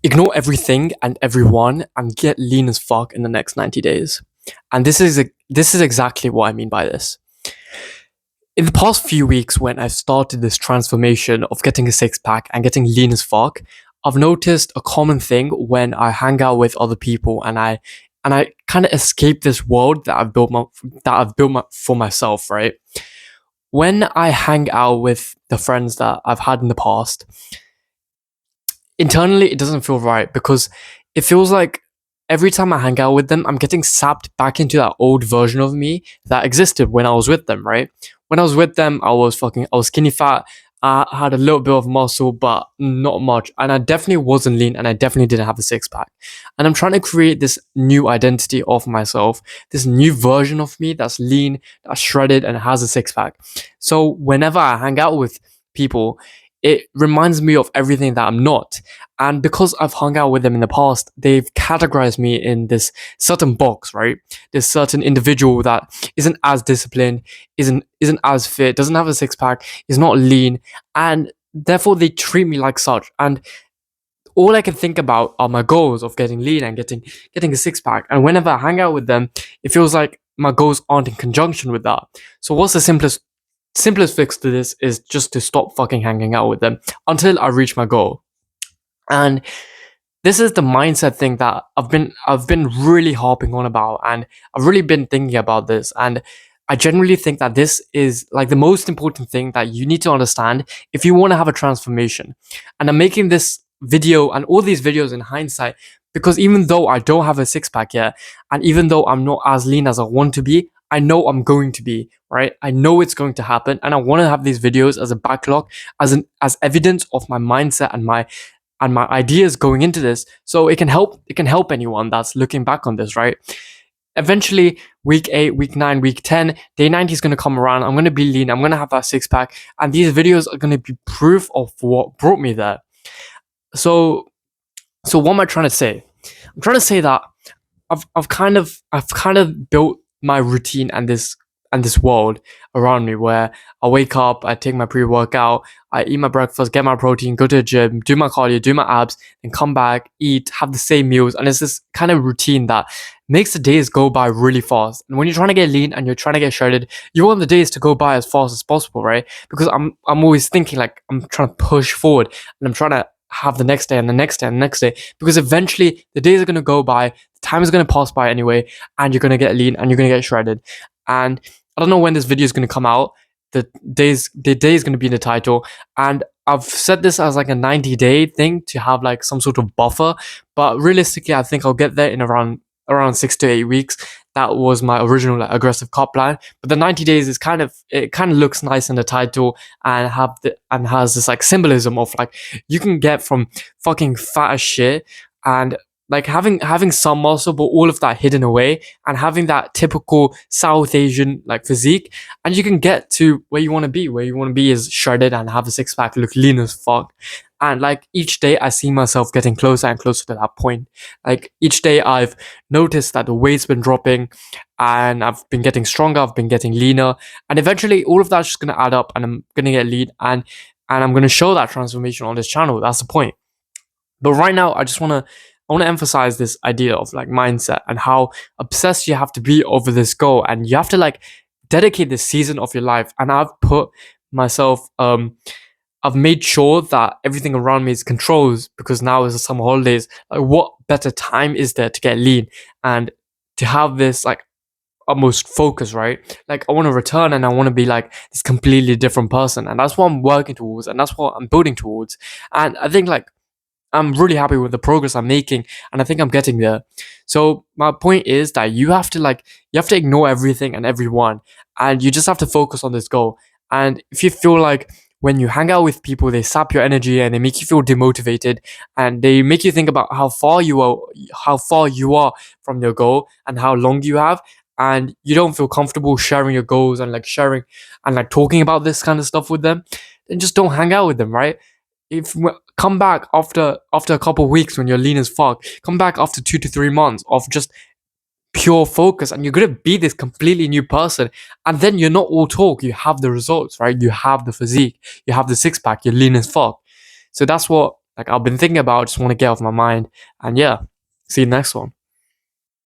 Ignore everything and everyone and get lean as fuck in the next 90 days. And this is exactly what I mean by this. In the past few weeks, when I've started this transformation of getting a six pack and getting lean as fuck, I've noticed a common thing when I hang out with other people and I kind of escape this world for myself, right? When I hang out with the friends that I've had in the past, internally it doesn't feel right because it feels like every time I hang out with them, I'm getting sapped back into that old version of me that existed when I was with them, right? When I was with them, I was skinny fat. I had a little bit of muscle, but not much. And I definitely wasn't lean and I definitely didn't have a six pack. And I'm trying to create this new identity of myself, this new version of me that's lean, that's shredded, and has a six pack. So whenever I hang out with people, it reminds me of everything that I'm not. And because I've hung out with them in the past, they've categorized me in this certain box, right? This certain individual that isn't as disciplined, isn't as fit, doesn't have a six pack, is not lean, and therefore they treat me like such. And all I can think about are my goals of getting lean and getting a six pack. And whenever I hang out with them, it feels like my goals aren't in conjunction with that. So what's the simplest fix to this is just to stop fucking hanging out with them until I reach my goal. And this is the mindset thing that I've been really harping on about, and I've really been thinking about this. And I generally think that this is like the most important thing that you need to understand if you want to have a transformation. And I'm making this video and all these videos in hindsight because even though I don't have a six pack yet, and even though I'm not as lean as I want to be, I know I'm going to be, right? I know it's going to happen, and I want to have these videos as a backlog, as evidence of my mindset and my ideas going into this, so it can help anyone that's looking back on this, right? Eventually, week 8, week 9, week 10, day 90 is going to come around. I'm going to be lean, I'm going to have that six pack, and these videos are going to be proof of what brought me there. So so what am I trying to say? I'm trying to say that I've kind of built my routine and this world around me where I wake up, I take my pre-workout, I eat my breakfast, get my protein, go to the gym, do my cardio, do my abs, and come back, eat, have the same meals. And it's this kind of routine that makes the days go by really fast. And when you're trying to get lean and you're trying to get shredded, you want the days to go by as fast as possible, right? Because I'm always thinking like I'm trying to push forward and I'm trying to have the next day and the next day and the next day, because eventually the days are going to go by, the time is going to pass by anyway, and you're going to get lean and you're going to get shredded. And I don't know when this video is going to come out. The day is going to be in the title, and I've set this as like a 90-day thing to have like some sort of buffer. But realistically, I think I'll get there in around 6 to 8 weeks. That was my original like, aggressive cut plan. But the 90 days is kind of looks nice in the title and has this like symbolism of like you can get from fucking fat as shit and like having some muscle but all of that hidden away and having that typical South Asian like physique, and you can get to where you want to be. Where you want to be is shredded and have a six pack, look lean as fuck. And like each day I see myself getting closer and closer to that point. Like each day I've noticed that the weight's been dropping and I've been getting stronger, I've been getting leaner, and eventually all of that's just gonna add up and I'm gonna get lean, and I'm gonna show that transformation on this channel. That's the point. But right now, I want to emphasize this idea of like mindset and how obsessed you have to be over this goal, and you have to like dedicate this season of your life. And myself, I've made sure that everything around me is controlled because now is the summer holidays. Like, what better time is there to get lean and to have this like utmost focus, right? Like, I want to return and I want to be like this completely different person, and that's what I'm working towards, and that's what I'm building towards. And I think like I'm really happy with the progress I'm making, and I think I'm getting there. So my point is that you have to ignore everything and everyone, and you just have to focus on this goal. And if you feel like when you hang out with people, they sap your energy and they make you feel demotivated, and they make you think about how far you are from your goal, and how long you have, and you don't feel comfortable sharing your goals and like sharing and like talking about this kind of stuff with them, then just don't hang out with them, right? If Come back after a couple of weeks when you're lean as fuck. Come back after 2 to 3 months of just pure focus, and you're gonna be this completely new person. And then you're not all talk. You have the results, right? You have the physique. You have the six pack. You're lean as fuck. So like I've been thinking about, just want to get off my mind. And yeah, see you next one.